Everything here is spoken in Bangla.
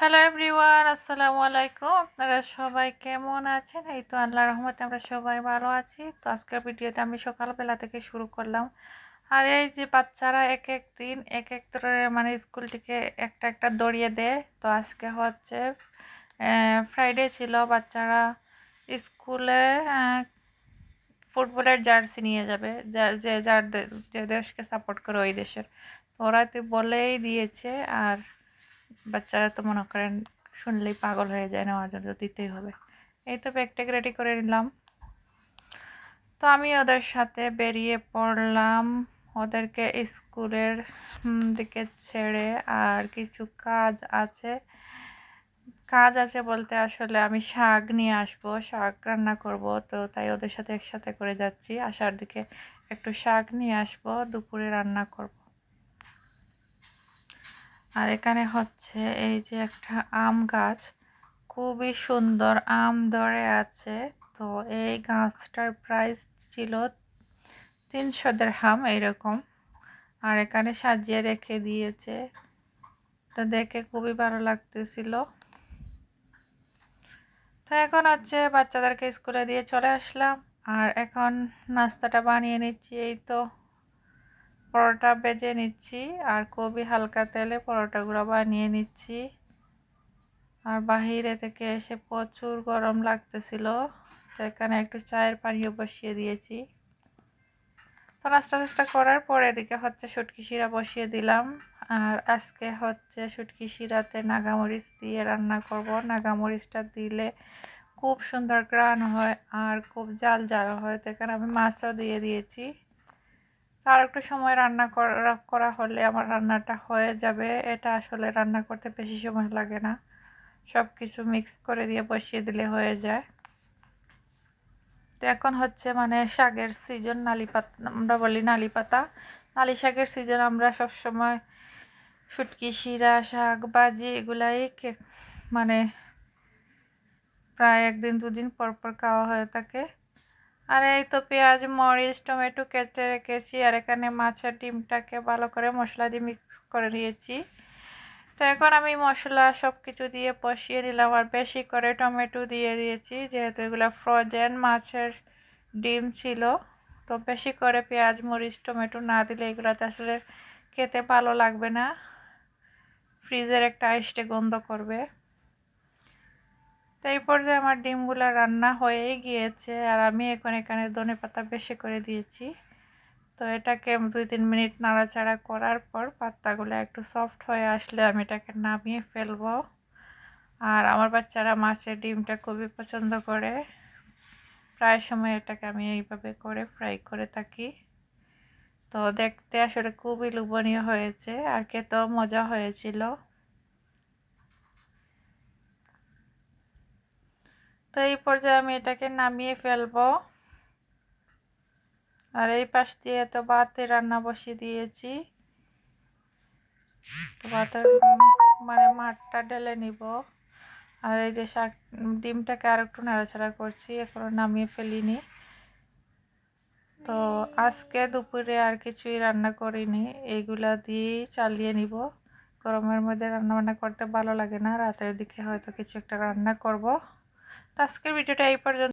হ্যালো এভরিওয়ান, আসসালামু আলাইকুম। আপনারা সবাই কেমন আছেন? এই তো আল্লাহর রহমতে আমরা সবাই ভালো আছি। তো আজকের ভিডিওতে আমি সকালবেলা থেকে শুরু করলাম। আর এই যে বাচ্চারা এক এক দিন এক এক ধরনের মানে স্কুল থেকে একটা একটা দৌড়িয়ে দেয়। তো আজকে হচ্ছে ফ্রাইডে ছিল, বাচ্চারা স্কুলে ফুটবলের জার্সি নিয়ে যাবে, যে দেশকে সাপোর্ট করে ওই দেশের। তো ওরা তো বলেই দিয়েছে, আর বাচ্চারা তো মনে করেন শুনলেই পাগল হয়ে যায়, নেওয়ার জন্য দিতেই হবে। এই তো ব্যাগটাগ রেডি করে নিলাম। তো আমি ওদের সাথে বেরিয়ে পড়লাম ওদেরকে স্কুলের দিকে ছেড়ে। আর কিছু কাজ আছে বলতে আসলে আমি শাক নিয়ে আসবো, শাক রান্না করব। তো তাই ওদের সাথে একসাথে করে যাচ্ছি। আসার দিকে একটু শাক নিয়ে আসবো, দুপুরে রান্না করব। আর এখানে হচ্ছে এই যে একটা আম গাছ, খুবই সুন্দর আম ধরে আছে। তো এই গাছটার প্রাইস ছিল 300 দিরহাম এইরকম। আর এখানে সাজিয়ে রেখে দিয়েছে, তো দেখে খুবই ভালো লাগতেছিল। তো এখন হচ্ছে বাচ্চাদেরকে স্কুলে দিয়ে চলে আসলাম। আর এখন নাস্তাটা বানিয়ে নিচ্ছি। এই তো পরোটা ভেজে নিচ্ছি, আর খুবই হালকা তেলে পরোটাগুলো বানিয়ে নিচ্ছি। আর বাহিরে থেকে এসে প্রচুর গরম লাগতেছিল, তো এখানে একটু চায়ের পানিও বসিয়ে দিয়েছি। তো নাস্তা করার পর এদিকে হচ্ছে শুটকি শিরা বসিয়ে দিলাম। আর আজকে হচ্ছে শুটকি শিরাতে নাগামরিচ দিয়ে রান্না করব। নাগামরিচটা দিলে খুব সুন্দর গ্রান হয় আর খুব জাল জাল হয়। তো এখানে আমি মাছও দিয়ে দিয়েছি। আর একটু সময় রান্না করা হলে আমার রান্নাটা হয়ে যাবে। এটা আসলে রান্না করতে বেশি সময় লাগে না, সব কিছু মিক্স করে দিয়ে বসিয়ে দিলে হয়ে যায়। তো এখন হচ্ছে মানে শাকের সিজন, নালি পাতা আমরা বলি, নালি পাতা, নালি শাকের সিজন। আমরা সব সময় শুটকি শিরা, শাক ভাজি এগুলাই মানে প্রায় একদিন দুদিন পর পর খাওয়া হয়ে থাকে। আর এই তো পেঁয়াজ মরিচ টমেটো কেটে রেখেছি। আর এখানে মাছের ডিমটাকে ভালো করে মশলা দিয়ে মিক্স করে নিয়েছি। তো এখন আমি মশলা সব কিছু দিয়ে কষিয়ে নিলাম। আর বেশি করে টমেটো দিয়ে দিয়েছি, যেহেতু এগুলো ফ্রোজেন মাছের ডিম ছিল। তো বেশি করে পেঁয়াজ মরিচ টমেটো না দিলে এগুলোতে আসলে খেতে ভালো লাগবে না, ফ্রিজের একটা আইসটে গন্ধ করবে। তো এই পর্যায়ে আমার ডিমগুলো রান্না হয়েই গিয়েছে। আর আমি এখন এখানে ধনেপাতা বেশি করে দিয়েছি। তো এটাকে 2-3 মিনিট নাড়াচাড়া করার পর পাতাগুলো একটু সফট হয়ে আসলে আমি এটাকে নামিয়ে ফেলবো। আর আমার বাচ্চারা মাছের ডিমটা খুবই পছন্দ করে, প্রায় সময় এটাকে আমি এইভাবে করে ফ্রাই করে থাকি। তো দেখতে আসলে খুবই লোভনীয় হয়েছে, আর খেতেও মজা হয়েছিল। তো এই পর্যায়ে আমি এটাকে নামিয়ে ফেলবো। আর এই পাশ দিয়ে তো ভাতে রান্না বসিয়ে দিয়েছি। তো ভাতের মানে মাঠটা ঢেলে নিব। আর এই যে শাক ডিমটাকে আর একটু নাড়াচাড়া করছি, এখনো নামিয়ে ফেলিনি। তো আজকে দুপুরে আর কিছুই রান্না করিনি, এইগুলা দিয়েই চালিয়ে নিব। গরমের মধ্যে রান্না বান্না করতে ভালো লাগে না, রাতের দিকে হয়তো কিছু একটা রান্না করব। তো আজকের ভিডিওটা এই পর্যন্ত।